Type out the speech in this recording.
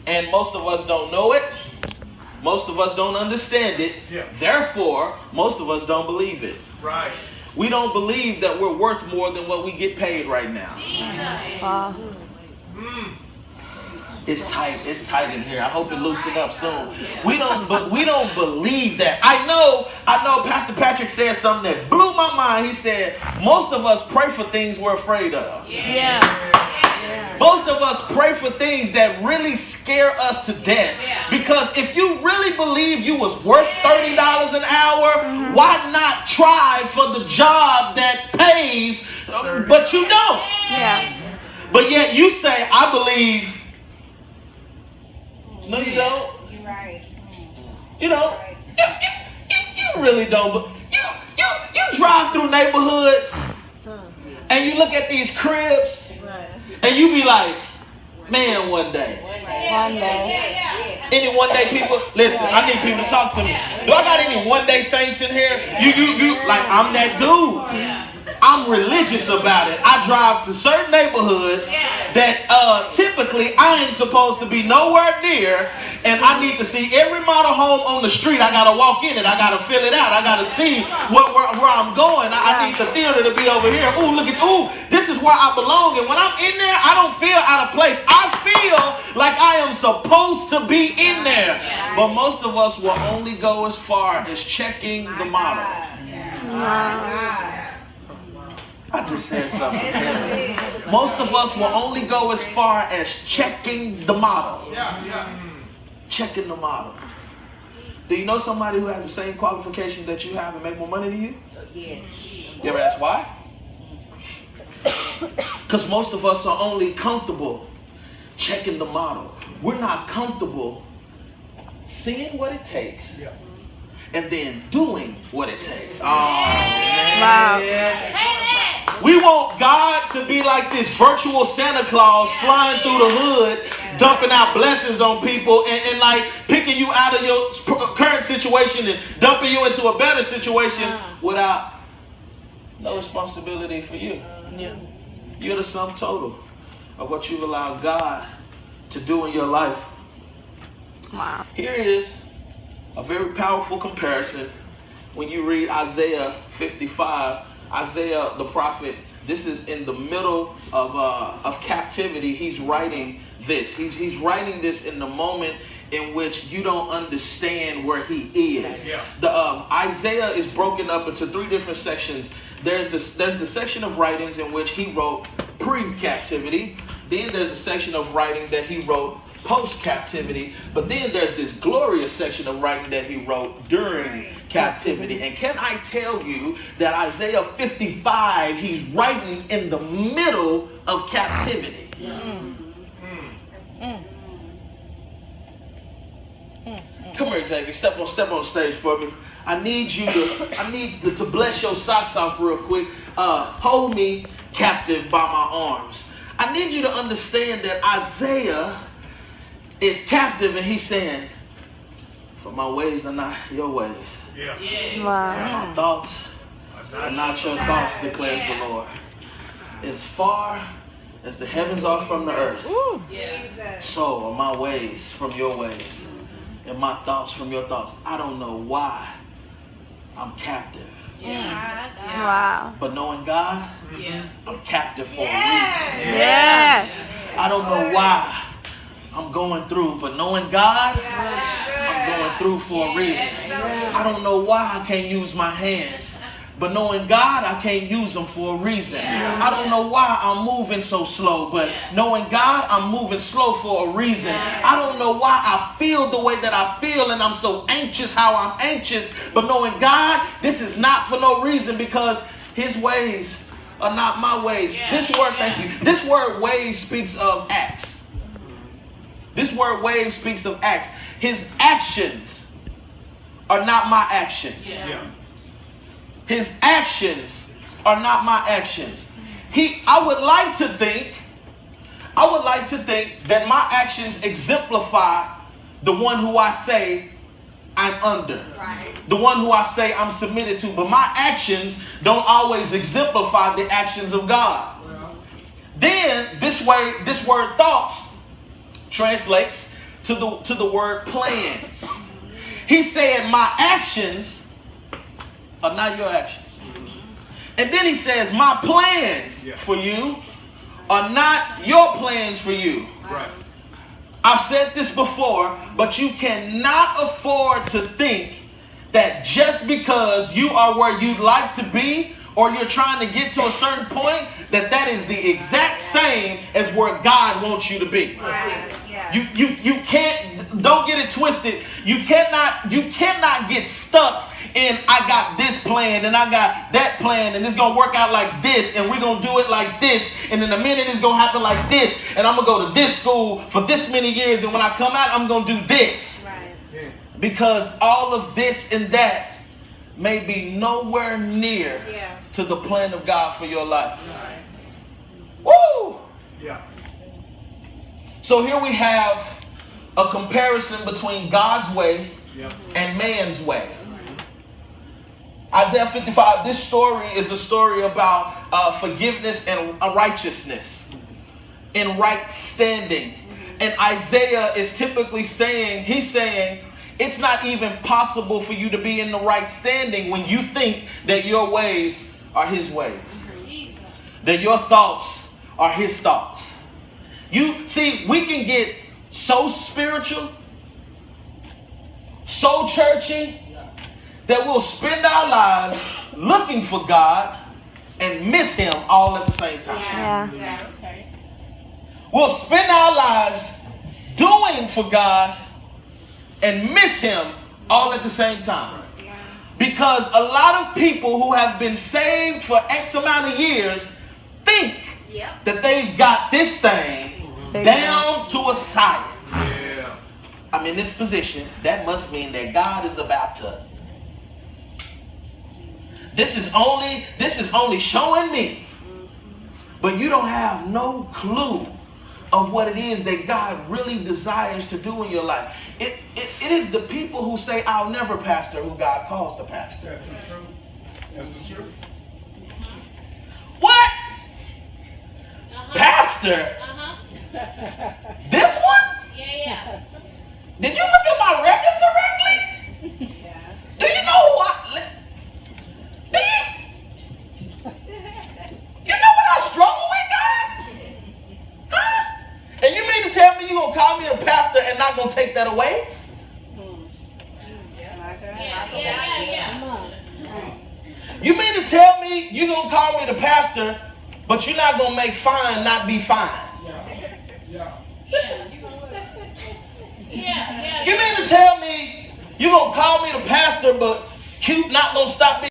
And most of us don't know it. Most of us don't understand it. Yeah. Therefore, most of us don't believe it. Right. We don't believe that we're worth more than what we get paid right now. It's tight in here. I hope it loosens up soon. We don't believe that. I know Pastor Patrick said something that blew my mind. He said, most of us pray for things we're afraid of. Yeah. Most of us pray for things that really scare us to death. Because if you really believe you was worth $30 an hour, why not try for the job that pays, but you don't? Yeah. But yet you say, I believe. No, you don't. You're right. You don't. You really don't. But you drive through neighborhoods and you look at these cribs and you be like, man, one day. Any one day people? Listen, I need people to talk to me. Do I got any one day saints in here? You like, I'm that dude. I'm religious about it. I drive to certain neighborhoods that typically I ain't supposed to be nowhere near, and I need to see every model home on the street. I gotta walk in it. I gotta fill it out. I gotta see where I'm going. I need the theater to be over here. This is where I belong. And when I'm in there, I don't feel out of place. I feel like I am supposed to be in there. But most of us will only go as far as checking the model. I just said something heavy. Most of us will only go as far as checking the model. Checking the model. Do you know somebody who has the same qualifications that you have and make more money than you? Yes. You ever ask why? Because most of us are only comfortable checking the model. We're not comfortable seeing what it takes and then doing what it takes. Oh, man. Wow. We want God to be like this virtual Santa Claus flying through the hood, dumping out blessings on people and like picking you out of your current situation and dumping you into a better situation without no responsibility for you. You're the sum total of what you've allowed God to do in your life. Wow. Here is a very powerful comparison when you read Isaiah 55. Isaiah the prophet, this is in the middle of captivity. He's writing this. He's writing this in the moment in which you don't understand where he is. Isaiah is broken up into three different sections. There's the section of writings in which he wrote pre-captivity. Then there's a section of writing that he wrote post-captivity, but then there's this glorious section of writing that he wrote during captivity. And can I tell you that Isaiah 55, he's writing in the middle of captivity. Come here, Xavier. Step on stage for me. I need to bless your socks off real quick. Hold me captive by my arms. I need you to understand that Isaiah is captive, and he's saying, for my ways are not your ways. Wow. My thoughts are not your thoughts, declares the Lord. As far as the heavens are from the earth, so are my ways from your ways, and my thoughts from your thoughts. I don't know why I'm captive. Wow. But knowing God, I'm captive for a reason. Yeah. I don't know why I'm going through, but knowing God, I'm going through for a reason. I don't know why I can't use my hands, but knowing God, I can't use them for a reason. I don't know why I'm moving so slow, but knowing God, I'm moving slow for a reason. I don't know why I feel the way that I feel and I'm so anxious how I'm anxious, but knowing God, this is not for no reason, because his ways are not my ways. This word ways speaks of acts. This word ways speaks of acts. His actions are not my actions. His actions are not my actions. I would like to think that my actions exemplify the one who I say I'm under. The one who I say I'm submitted to. But my actions don't always exemplify the actions of God. Then this word thoughts translates to the word plans. He said, my actions are not your actions. And then he says, my plans for you are not your plans for you. Right. I've said this before, but you cannot afford to think that just because you are where you'd like to be or you're trying to get to a certain point, that is the exact same as where God wants you to be. Right. Yeah. You can't, don't get it twisted. You cannot get stuck in, I got this plan and I got that plan and it's going to work out like this and we're going to do it like this and in a minute it's going to happen like this and I'm going to go to this school for this many years and when I come out I'm going to do this. Right. Yeah. Because all of this and that may be nowhere near to the plan of God for your life. Right. Woo! Yeah. So here we have a comparison between God's way Yep. and man's way. Isaiah 55, this story is a story about forgiveness and righteousness in right standing. And Isaiah is typically saying, he's saying, it's not even possible for you to be in the right standing when you think that your ways are his ways. That your thoughts are his thoughts. You see, we can get so spiritual, so churchy, that we'll spend our lives looking for God and miss him all at the same time. Yeah. Okay. We'll spend our lives doing for God and miss him all at the same time. Yeah. Because a lot of people who have been saved for X amount of years think Yep. that they've got this thing down to a science. Yeah. I'm in this position. That must mean that God is about to. This is only showing me. But you don't have no clue of what it is that God really desires to do in your life. It is the people who say, I'll never pastor, who God calls to pastor. That's the truth. That's the truth. What? Pastor? This one? Yeah. Did you look at my record correctly? Do you know what? Do you know what I struggle with, God? Huh? And you mean to tell me you're going to call me a pastor and not going to take that away? You mean to tell me you're going to call me the pastor, but you're not going to make fine not be fine? You mean to tell me you're going to call me the pastor, but cute not going to stop being